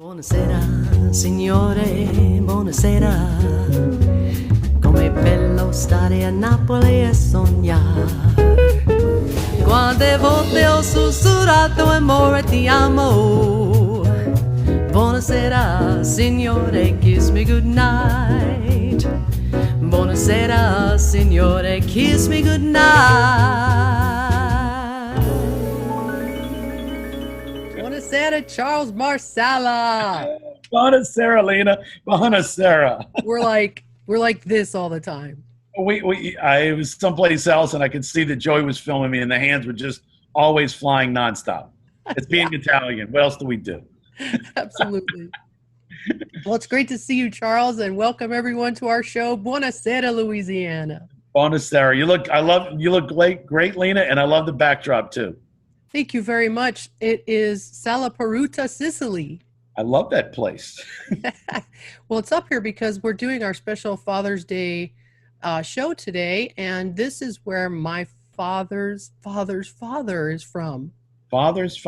Buonasera, signore, buonasera. Com'è bello stare a Napoli e sognare. Quante volte ho sussurrato amore ti amo. Buonasera, signore, kiss me goodnight. Buonasera, signore, kiss me goodnight. Buonasera, Charles Marsala. Buona Sera, Lena. Buona Sera. We're like this all the time. I was someplace else, and I could see that Joey was filming me, and the hands were just always flying nonstop. It's being Italian. What else do we do? Absolutely. Well, it's great to see you, Charles, and welcome everyone to our show, Buona Sera, Louisiana. Buona Sera. You look great, Lena, and I love the backdrop too. Thank you very much. It is Salaparuta, Sicily. I love that place. Well, it's up here because we're doing our special Father's Day show today, and this is where my father's father is from. Father's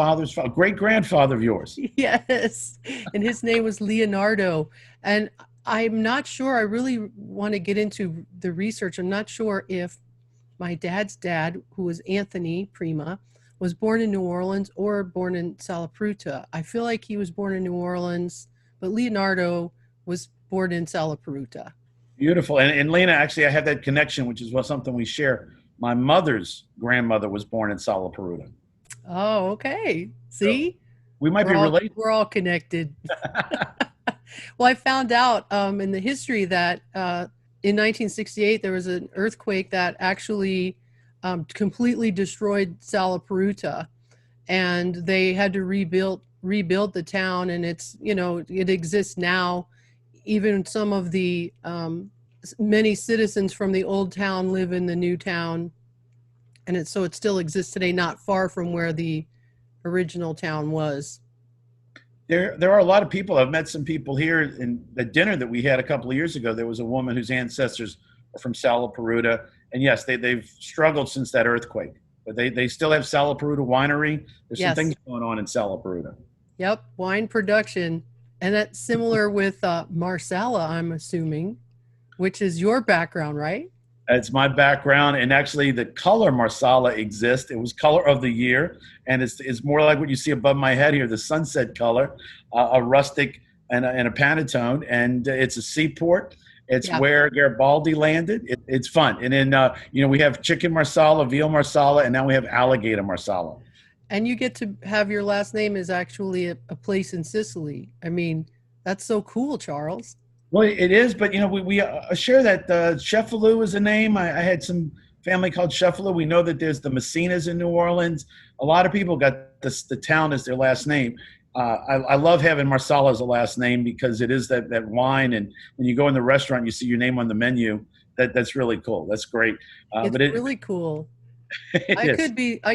great-grandfather of yours. Yes, and his name was Leonardo. And I'm not sure, I really want to get into the research. I'm not sure if my dad's dad, who was Anthony Prima, was born in New Orleans or born in Salaparuta. I feel like he was born in New Orleans, but Leonardo was born in Salaparuta. Beautiful. And Lena, actually, I have that connection, which is something we share. My mother's grandmother was born in Salaparuta. Oh, okay. See? So we might be related. We're all connected. Well, I found out in the history that in 1968, there was an earthquake that actually completely destroyed Salaparuta, and they had to rebuild the town, and it exists now. Even some of the many citizens from the old town live in the new town, and it still exists today, not far from where the original town was. There are a lot of people. I've met some people here in the dinner that we had a couple of years ago. There was a woman whose ancestors are from Salaparuta. And yes, they've struggled since that earthquake, but they still have Salaparuta Winery. There's some things going on in Salaparuta. Yep, wine production. And that's similar with Marsala, I'm assuming, which is your background, right? It's my background, and actually the color Marsala exists. It was color of the year, and it's more like what you see above my head here, the sunset color, a rustic and a Pantone, and it's a seaport. It's where Garibaldi landed. It's fun. And then, we have chicken Marsala, veal Marsala, and now we have alligator Marsala. And you get to have your last name is actually a place in Sicily. I mean, that's so cool, Charles. Well, it is, but, we share that Cefalù is a name. I had some family called Cefalù. We know that there's the Messinas in New Orleans. A lot of people got the town as their last name. I love having Marsala as a last name because it is that wine, and when you go in the restaurant, you see your name on the menu. That's really cool. That's great. It's really cool. I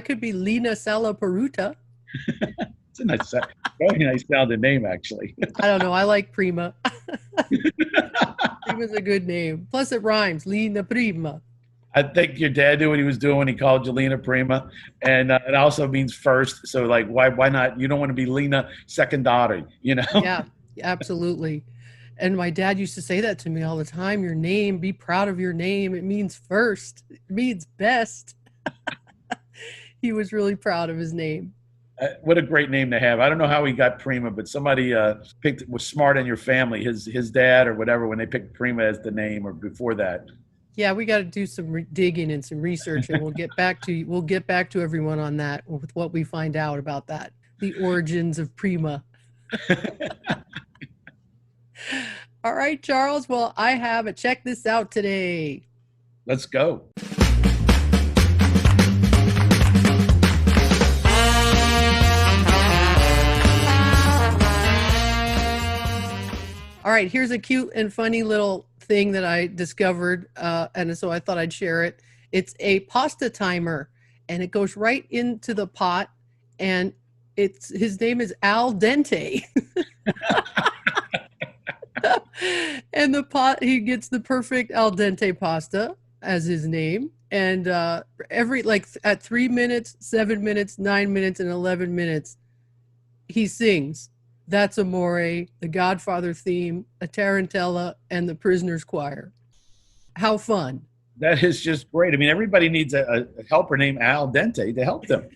could be Lena Salaparuta. It's a very nice sounding name, actually. I don't know. I like Prima. Prima's a good name. Plus, it rhymes. Lena Prima. I think your dad knew what he was doing when he called you Lena Prima, and it also means first. So, like, why not? You don't want to be Lena Secondari, Yeah, absolutely. And my dad used to say that to me all the time. Your name, be proud of your name. It means first. It means best. He was really proud of his name. What a great name to have. I don't know how he got Prima, but somebody was smart in your family, his dad or whatever, when they picked Prima as the name, or before that. Yeah, we got to do some digging and some research, and we'll get back to everyone on that with what we find out about that, the origins of Prima. All right, Charles. Well, I have a check this out today. Let's go. All right, here's a cute and funny little thing that I discovered, and so I thought I'd share it. It's a pasta timer, and it goes right into the pot, and his name is Al Dente. And the pot, he gets the perfect al dente pasta as his name. And at 3 minutes, 7 minutes, 9 minutes, and 11 minutes, he sings That's Amore, the Godfather theme, a tarantella, and the Prisoner's Choir. How fun. That is just great. I mean, everybody needs a helper named Al Dente to help them.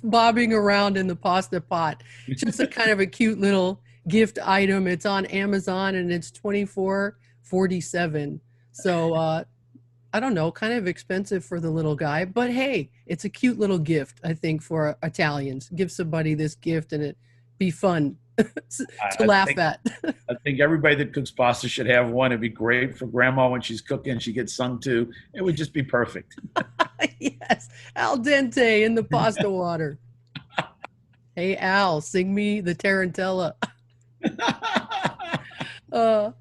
Bobbing around in the pasta pot. Just a kind of a cute little gift item. It's on Amazon and it's $24.47. So I don't know, kind of expensive for the little guy, but hey, it's a cute little gift, I think, for Italians. Give somebody this gift and it be fun to laugh at. I think everybody that cooks pasta should have one. It'd be great for grandma when she's cooking. She gets sung to. It would just be perfect. Yes, al dente in the pasta water. Hey, Al, sing me the tarantella. All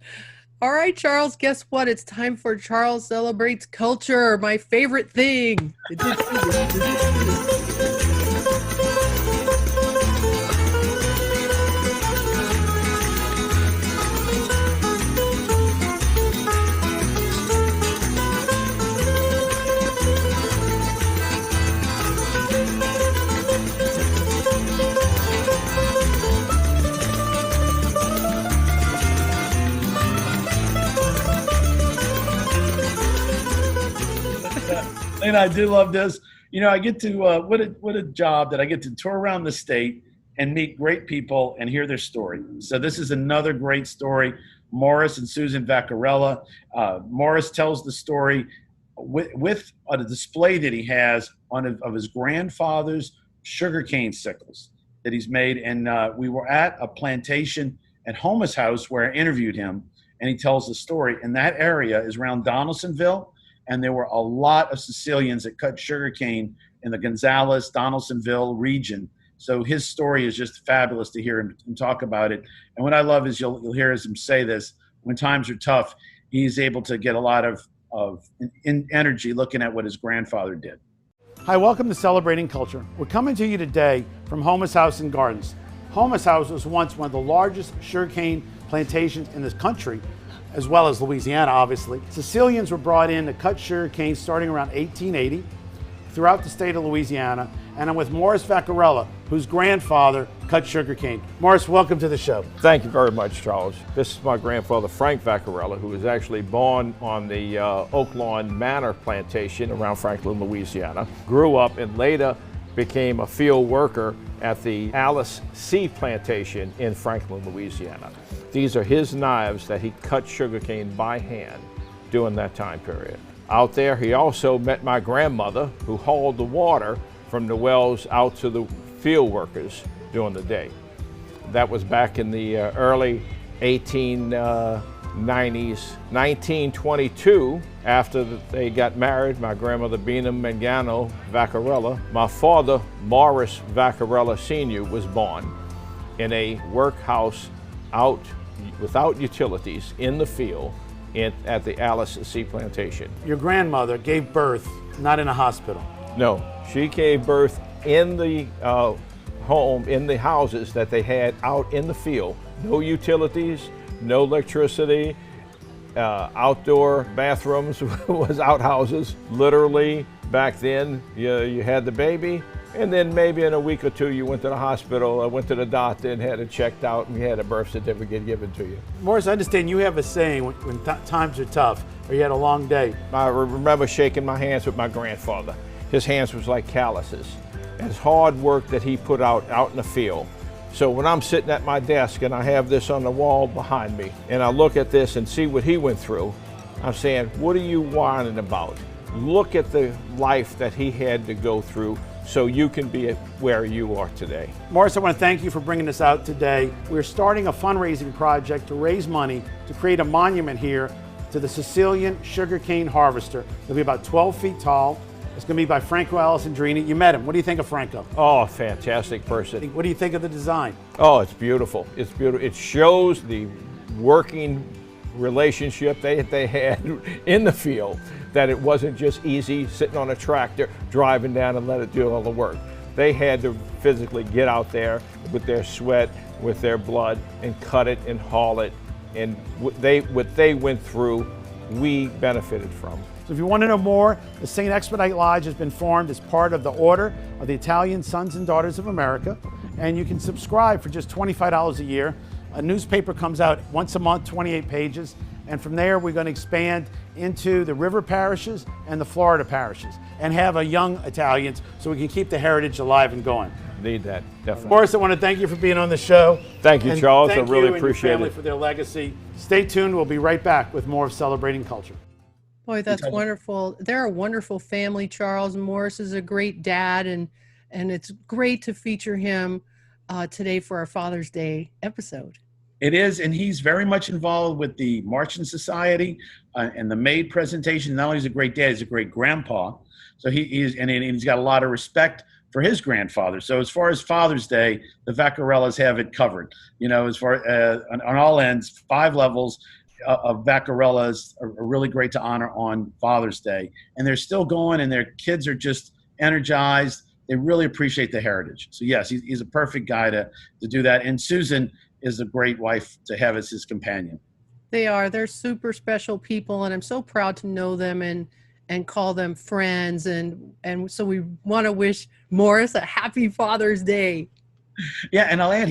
right, Charles, guess what? It's time for Charles Celebrates Culture, my favorite thing. Lena, I do love this. You know, I get to what a job that I get to tour around the state and meet great people and hear their story. So this is another great story. Morris and Susan Vaccarella. Morris tells the story with a display that he has of his grandfather's sugarcane sickles that he's made. And we were at a plantation at Homer's house where I interviewed him, and he tells the story. And that area is around Donaldsonville. And there were a lot of Sicilians that cut sugarcane in the Gonzales, Donaldsonville region. So his story is just fabulous to hear him talk about it. And what I love is you'll hear him say this, when times are tough, he's able to get a lot of energy looking at what his grandfather did. Hi, welcome to Celebrating Culture. We're coming to you today from Homer's House and Gardens. Homer's House was once one of the largest sugarcane plantations in this country, as well as Louisiana, obviously. Sicilians were brought in to cut sugarcane starting around 1880 throughout the state of Louisiana, and I'm with Morris Vaccarella, whose grandfather cut sugarcane. Morris, welcome to the show. Thank you very much, Charles. This is my grandfather, Frank Vaccarella, who was actually born on the Oak Lawn Manor plantation around Franklin, Louisiana. Grew up and later became a field worker at the Alice C plantation in Franklin, Louisiana. These are his knives that he cut sugarcane by hand during that time period. Out there, he also met my grandmother, who hauled the water from the wells out to the field workers during the day. That was back in the early 1890s. 1922, after they got married, my grandmother Bina Mangano Vaccarella, my father, Morris Vaccarella Sr., was born in a workhouse out without utilities in the field at the Alice C plantation. Your grandmother gave birth not in a hospital. No, she gave birth in the home, in the houses that they had out in the field. No utilities, no electricity, outdoor bathrooms was outhouses. Literally, back then, you had the baby, and then maybe in a week or two you went to the hospital, or went to the doctor and had it checked out, and you had a birth certificate given to you. Morris, I understand you have a saying when times are tough, or you had a long day. I remember shaking my hands with my grandfather. His hands was like calluses. His hard work that he put out in the field. So when I'm sitting at my desk and I have this on the wall behind me, and I look at this and see what he went through, I'm saying, what are you whining about? Look at the life that he had to go through so you can be where you are today. Morris, I want to thank you for bringing us out today. We're starting a fundraising project to raise money to create a monument here to the Sicilian sugarcane harvester. It'll be about 12 feet tall. It's going to be by Franco Alessandrini. You met him. What do you think of Franco? Oh, fantastic person. What do you think of the design? Oh, it's beautiful. It's beautiful. It shows the working relationship they had in the field, that it wasn't just easy sitting on a tractor, driving down and let it do all the work. They had to physically get out there with their sweat, with their blood, and cut it and haul it. And what they went through, we benefited from. So if you want to know more, the St. Expedite Lodge has been formed as part of the Order of the Italian Sons and Daughters of America. and you can subscribe for just $25 a year. A newspaper comes out once a month, 28 pages, and from there we're going to expand into the river parishes and the Florida parishes and have a young Italians so we can keep the heritage alive and going. Need that, definitely. Morris, I want to thank you for being on the show. Thank you, And Charles. thank I really you appreciate and your family it. for their legacy. Stay tuned. We'll be right back with more of Celebrating Culture. Boy, that's wonderful. They're a wonderful family, Charles. Morris is a great dad, and it's great to feature him today for our Father's Day episode. It is, and he's very much involved with the Marching Society and the maid presentation. Not only is he a great dad, he's a great grandpa. So he's got a lot of respect for his grandfather. So as far as Father's Day, the Vaccarellas have it covered. You know, as far on all ends, 5 levels of Vaccarellas are really great to honor on Father's Day. And they're still going, and their kids are just energized. They really appreciate the heritage. So yes, he's a perfect guy to do that. And Susan is a great wife to have as his companion. They're super special people, and I'm so proud to know them and call them friends. And so we want to wish Morris a happy Father's Day. Yeah, and I'll add,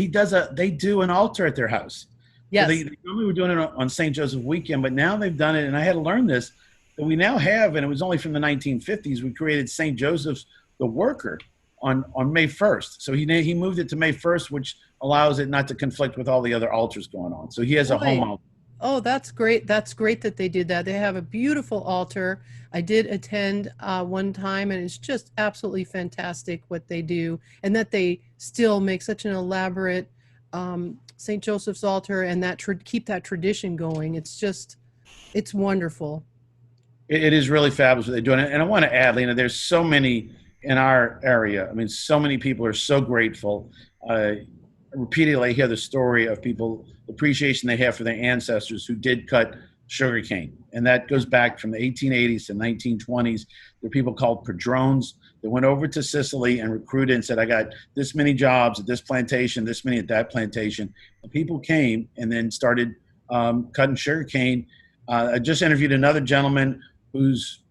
they do an altar at their house. Yes. So they normally were doing it on St. Joseph weekend, but now they've done it, and I had to learn this, that we now have, and it was only from the 1950s, we created St. Joseph's the Worker on May 1st. So he moved it to May 1st, which allows it not to conflict with all the other altars going on. So he has a home altar. Oh, that's great. That's great that they did that. They have a beautiful altar. I did attend one time, and it's just absolutely fantastic what they do, and that they still make such an elaborate St. Joseph's altar and keep that tradition going. It's wonderful. It is really fabulous what they're doing. And I want to add, Lena, there's so many in our area. I mean, so many people are so grateful. Repeatedly, I hear the story of people, the appreciation they have for their ancestors who did cut sugarcane. And that goes back from the 1880s to 1920s. There are people called padrones that went over to Sicily and recruited and said, I got this many jobs at this plantation, this many at that plantation. And people came and then started cutting sugarcane. I just interviewed another gentleman whose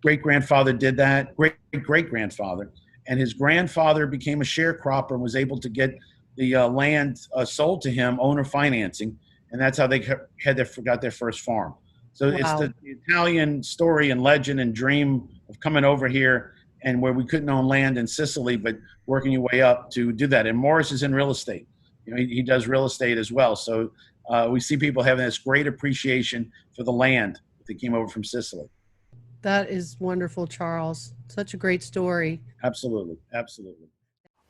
great-grandfather did that, great-great-grandfather. And his grandfather became a sharecropper and was able to get the land sold to him, owner financing. And that's how they got their first farm. So It's the Italian story and legend and dream of coming over here and where we couldn't own land in Sicily, but working your way up to do that. And Morris is in real estate. You know, he does real estate as well. So we see people having this great appreciation for the land that came over from Sicily. That is wonderful, Charles. Such a great story. Absolutely. Absolutely.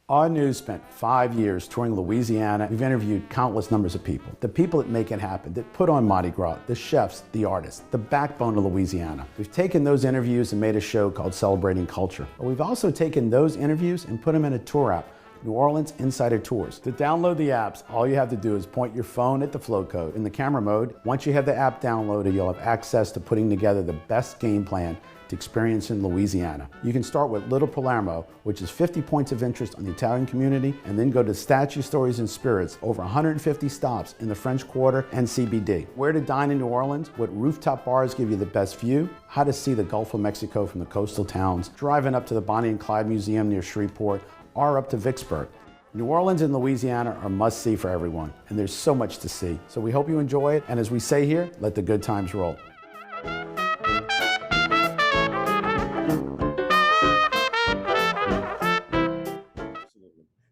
Our news spent 5 years touring Louisiana. We've interviewed countless numbers of people, the people that make it happen, that put on Mardi Gras, the chefs, the artists, the backbone of Louisiana. We've taken those interviews and made a show called Celebrating Culture. But we've also taken those interviews and put them in a tour app, New Orleans Insider Tours. To download the apps, all you have to do is point your phone at the flow code in the camera mode. Once you have the app downloaded, you'll have access to putting together the best game plan to experience in Louisiana. You can start with Little Palermo, which is 50 points of interest on the Italian community, and then go to Statue Stories and Spirits, over 150 stops in the French Quarter and CBD. Where to dine in New Orleans, what rooftop bars give you the best view, how to see the Gulf of Mexico from the coastal towns, driving up to the Bonnie and Clyde Museum near Shreveport, or up to Vicksburg. New Orleans and Louisiana are must-see for everyone, and there's so much to see. So we hope you enjoy it, and as we say here, let the good times roll.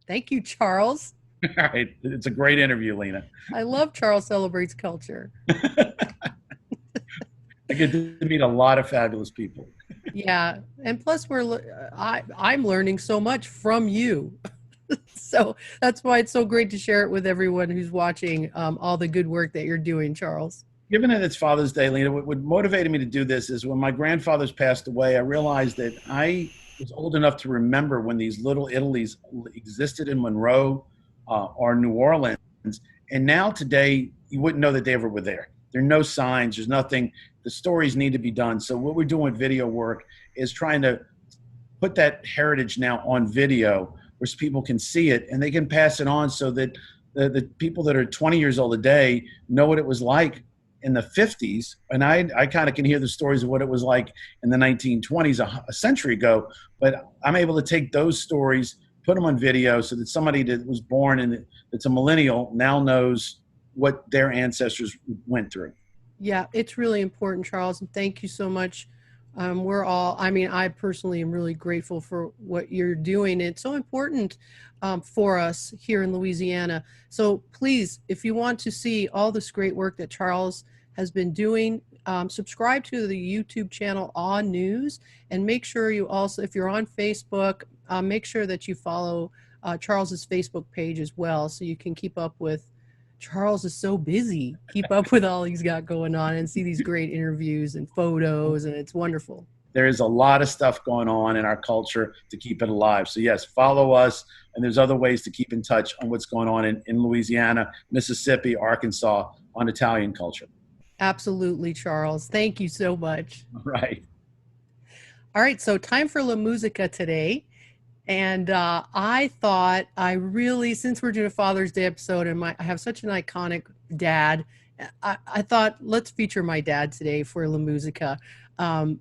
Thank you, Charles. All right. It's a great interview, Lena. I love Charles Celebrates Culture. I get to meet a lot of fabulous people. Yeah, and plus I'm learning so much from you. So that's why it's so great to share it with everyone who's watching, all the good work that you're doing, Charles. Given that it's Father's Day, Lena, what motivated me to do this is when my grandfathers passed away, I realized that I was old enough to remember when these little Italies existed in Monroe or New Orleans. And now today, you wouldn't know that they ever were there. There are no signs, there's nothing. The stories need to be done. So what we're doing with video work is trying to put that heritage now on video where people can see it and they can pass it on so that the people that are 20 years old today know what it was like in the 50s. And I kind of can hear the stories of what it was like in the 1920s, a century ago, but I'm able to take those stories put them on video so that somebody that was born and that's a millennial now knows what their ancestors went through. Yeah, it's really important, Charles, and thank you so much. I personally am really grateful for what you're doing. It's so important for us here in Louisiana. So please, if you want to see all this great work that Charles has been doing, subscribe to the YouTube channel On News, and make sure you also, if you're on Facebook, make sure that you follow Charles's Facebook page as well, so you can keep up with. Charles is so busy. Keep up with all he's got going on and see these great interviews and photos, and it's wonderful. There is a lot of stuff going on in our culture to keep it alive. So yes, follow us, and there's other ways to keep in touch on what's going on in Louisiana, Mississippi, Arkansas on Italian culture. Absolutely, Charles. Thank you so much. Right. All right, so time for La Musica today. And I thought since we're doing a Father's Day episode and I have such an iconic dad, I thought let's feature my dad today for La Musica. I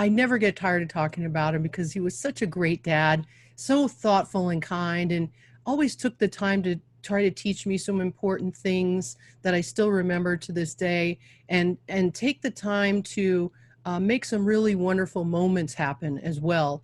never get tired of talking about him because he was such a great dad, so thoughtful and kind, and always took the time to try to teach me some important things that I still remember to this day, and take the time to make some really wonderful moments happen as well.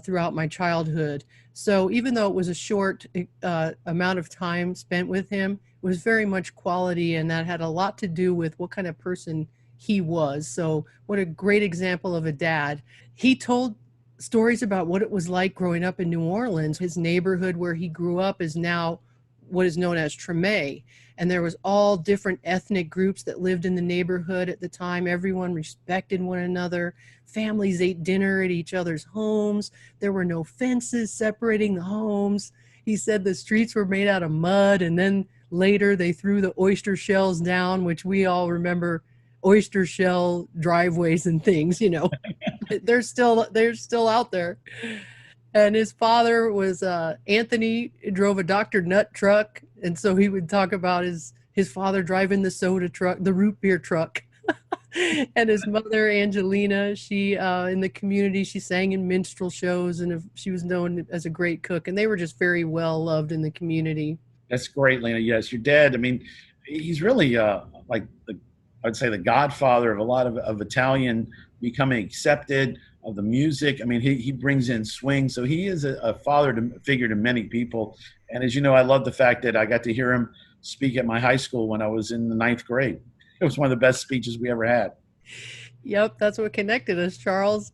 Throughout my childhood. So even though it was a short amount of time spent with him, it was very much quality, and that had a lot to do with what kind of person he was. So what a great example of a dad. He told stories about what it was like growing up in New Orleans. His neighborhood where he grew up is now what is known as Treme. And there was all different ethnic groups that lived in the neighborhood at the time. Everyone respected one another. Families ate dinner at each other's homes. There were no fences separating the homes. He said the streets were made out of mud, and then later they threw the oyster shells down, which we all remember oyster shell driveways and things, they're still out there. And his father was Anthony, drove a Dr. Nutt truck. And so he would talk about his father driving the soda truck, the root beer truck. And his mother, Angelina, she in the community, she sang in minstrel shows, and she was known as a great cook. And they were just very well loved in the community. That's great, Lena. Yes, your dad, he's really I'd say the godfather of a lot of Italian becoming accepted, of the music. He brings in swing. So he is a figure to many people. And as you know, I love the fact that I got to hear him speak at my high school when I was in the 9th grade. It was one of the best speeches we ever had. Yep, that's what connected us, Charles.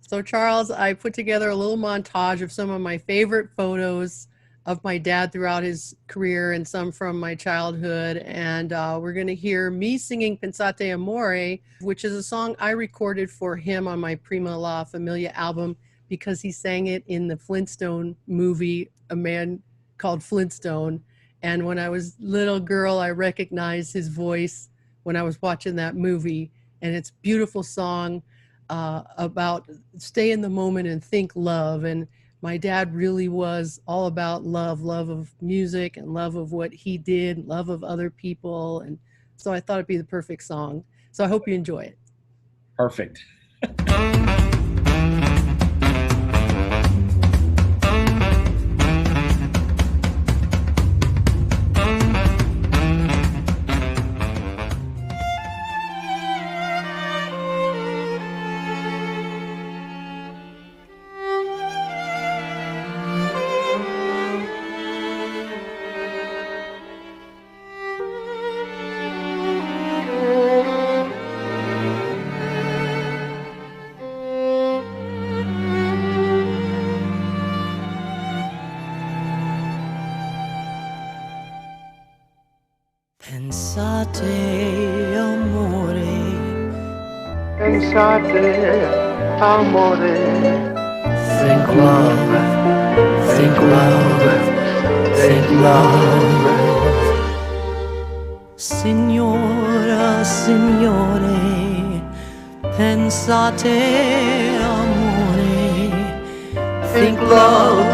So Charles, I put together a little montage of some of my favorite photos of my dad throughout his career and some from my childhood. And we're going to hear me singing Pensate Amore, which is a song I recorded for him on my Prima La Familia album because he sang it in the Flintstone movie, A Man Called Flintstone. And when I was a little girl, I recognized his voice when I was watching that movie. And it's a beautiful song about stay in the moment and think love. And my dad really was all about love of music and love of what he did, love of other people. And so I thought it'd be the perfect song. So I hope you enjoy it. Perfect. Pensate amore, Pensate amore, think love, think love, think love. Signora, signore, pensate amore, think love,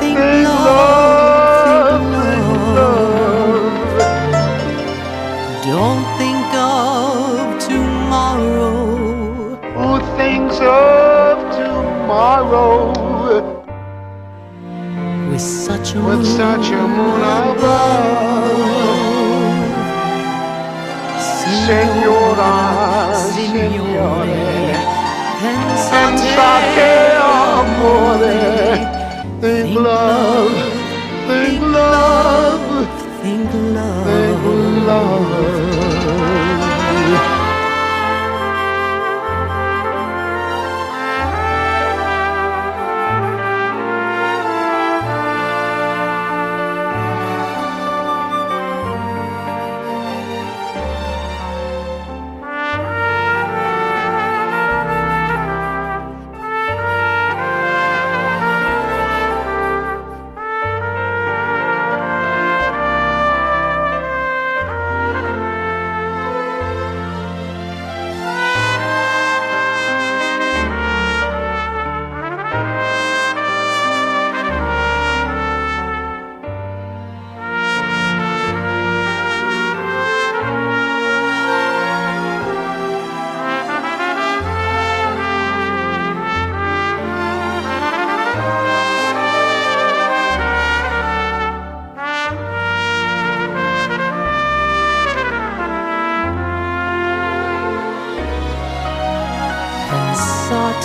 think love, think love. Don't think of tomorrow. who thinks of tomorrow such a moon above. Signora, signore, pensate amore. Think love, think love, think love. think love.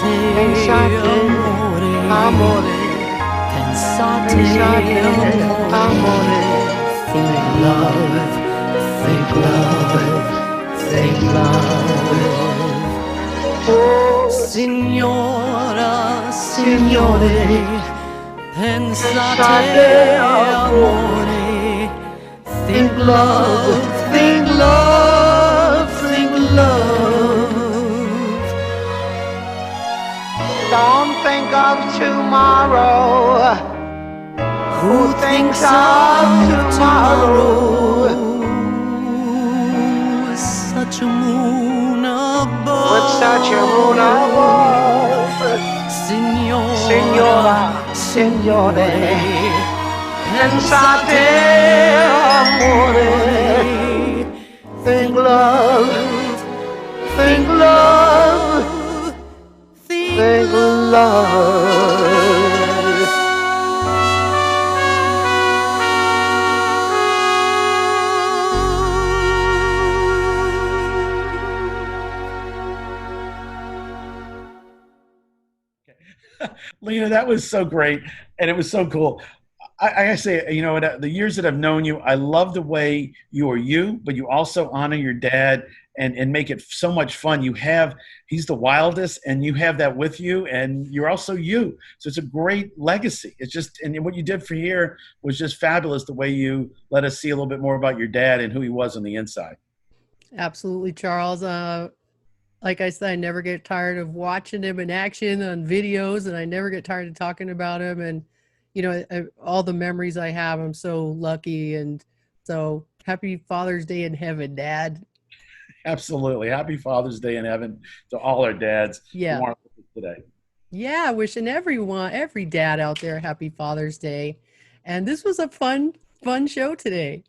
Pensate amore, pensate amore. Think love, think love, think love. Signora, signore, pensate amore. Think love, think love, think love. Don't think of tomorrow. Who thinks of tomorrow? With such a moon above. With such a moon above. Signora, Signora, signore, pensate amore. Think love, think love, think love. Lena, that was so great, and it was so cool. I gotta say, you know, the years that I've known you, I love the way you are you, but you also honor your dad and make it so much fun. He's the wildest, and you have that with you, and you're also you. So it's a great legacy. It's just, and what you did for here was just fabulous. The way you let us see a little bit more about your dad and who he was on the inside. Absolutely, Charles. Like I said, I never get tired of watching him in action on videos, and I never get tired of talking about him. And, you know, all the memories I have, I'm so lucky. And so happy Father's Day in heaven, Dad. Absolutely. Happy Father's Day in heaven to all our dads who aren't with us today. Yeah, wishing every dad out there, happy Father's Day. And this was a fun show today.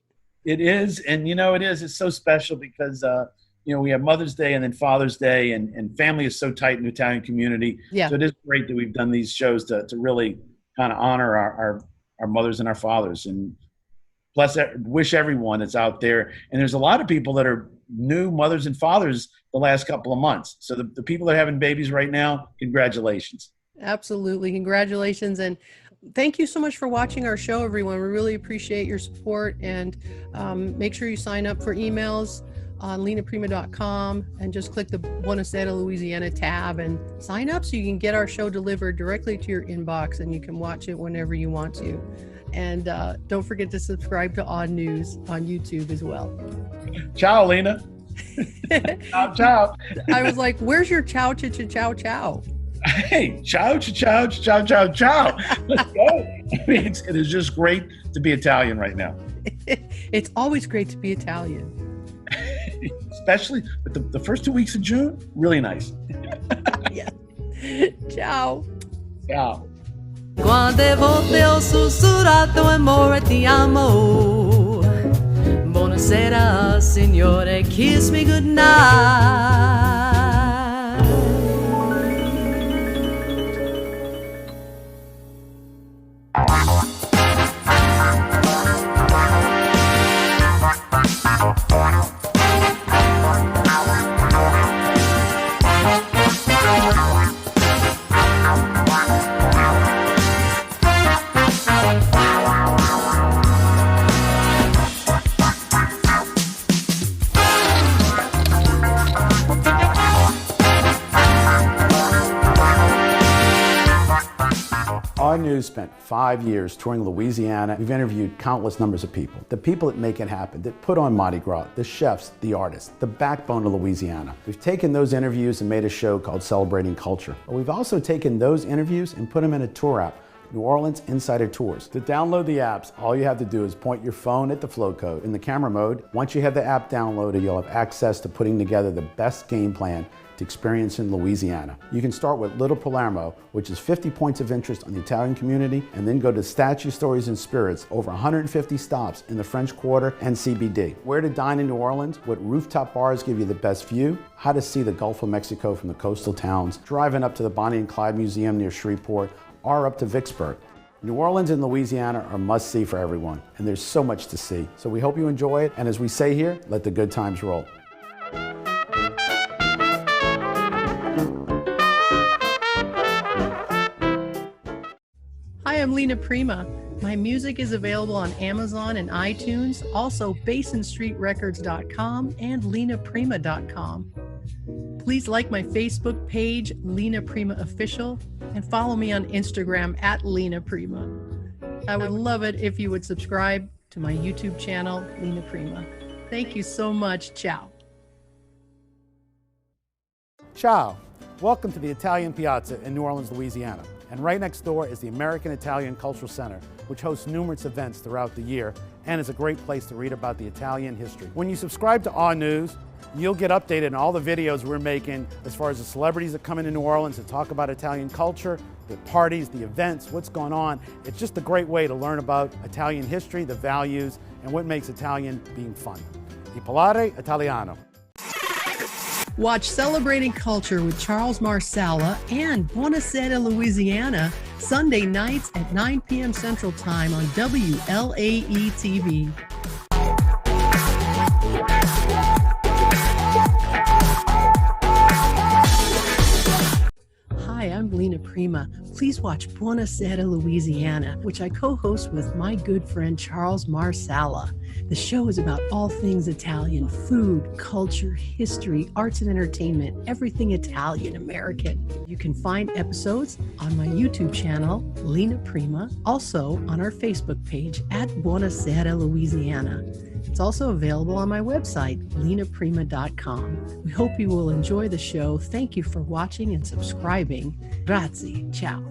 It is. And, you know, it's so special because, you know, we have Mother's Day and then Father's Day, and family is so tight in the Italian community. Yeah. So it is great that we've done these shows to really kind of honor our mothers and our fathers, and wish everyone that's out there. And there's a lot of people that are new mothers and fathers the last couple of months. So the people that are having babies right now, congratulations. Absolutely. Congratulations. And thank you so much for watching our show, everyone. We really appreciate your support, and make sure you sign up for emails on lenaprima.com and just click the Buona Sera, Louisiana tab and sign up so you can get our show delivered directly to your inbox, and you can watch it whenever you want to. And don't forget to subscribe to Odd News on YouTube as well. Ciao, Lena. Ciao. I was like, where's your chow, chow, chow? Hey, ciao, ciao, ciao, ciao, ciao. Let's go. It is just great to be Italian right now. It's always great to be Italian. Especially with the first 2 weeks of June, really nice. Yeah. Ciao. Ciao. Quante volte ho sussurrato amore ti amo. Buonasera, signore, kiss me goodnight. News spent 5 years touring Louisiana. We've interviewed countless numbers of people. The people that make it happen, that put on Mardi Gras, the chefs, the artists, the backbone of Louisiana. We've taken those interviews and made a show called Celebrating Culture. But we've also taken those interviews and put them in a tour app, New Orleans Insider Tours. To download the apps, all you have to do is point your phone at the flow code in the camera mode. Once you have the app downloaded, you'll have access to putting together the best game plan to experience in Louisiana. You can start with Little Palermo, which is 50 points of interest on the Italian community, and then go to Statue Stories and Spirits, over 150 stops in the French Quarter and CBD. Where to dine in New Orleans, what rooftop bars give you the best view, how to see the Gulf of Mexico from the coastal towns, driving up to the Bonnie and Clyde Museum near Shreveport, or up to Vicksburg. New Orleans and Louisiana are must-see for everyone, and there's so much to see. So we hope you enjoy it, and as we say here, let the good times roll. Hi, I'm Lena Prima. My music is available on Amazon and iTunes, also BasonStreetRecords.com and LenaPrima.com. Please like my Facebook page, Lena Prima Official, and follow me on Instagram at Lena Prima. I would love it if you would subscribe to my YouTube channel, Lena Prima. Thank you so much. Ciao. Ciao. Welcome to the Italian Piazza in New Orleans, Louisiana. And right next door is the American Italian Cultural Center, which hosts numerous events throughout the year and is a great place to read about the Italian history. When you subscribe to our news, you'll get updated on all the videos we're making as far as the celebrities that come into New Orleans to talk about Italian culture, the parties, the events, what's going on. It's just a great way to learn about Italian history, the values, and what makes Italian being fun. Di Parlare Italiano. Watch Celebrating Culture with Charles Marsala and Buona Sera, Louisiana, Sunday nights at 9 p.m. Central Time on WLAE TV. Hi, I'm Lena Prima. Please watch Buona Sera, Louisiana, which I co-host with my good friend Charles Marsala. The show is about all things Italian: food, culture, history, arts and entertainment, everything Italian American. You can find episodes on my YouTube channel, Lena Prima, also on our Facebook page at Buona Sera, Louisiana. It's also available on my website, lenaprima.com. We hope you will enjoy the show. Thank you for watching and subscribing. Grazie. Ciao.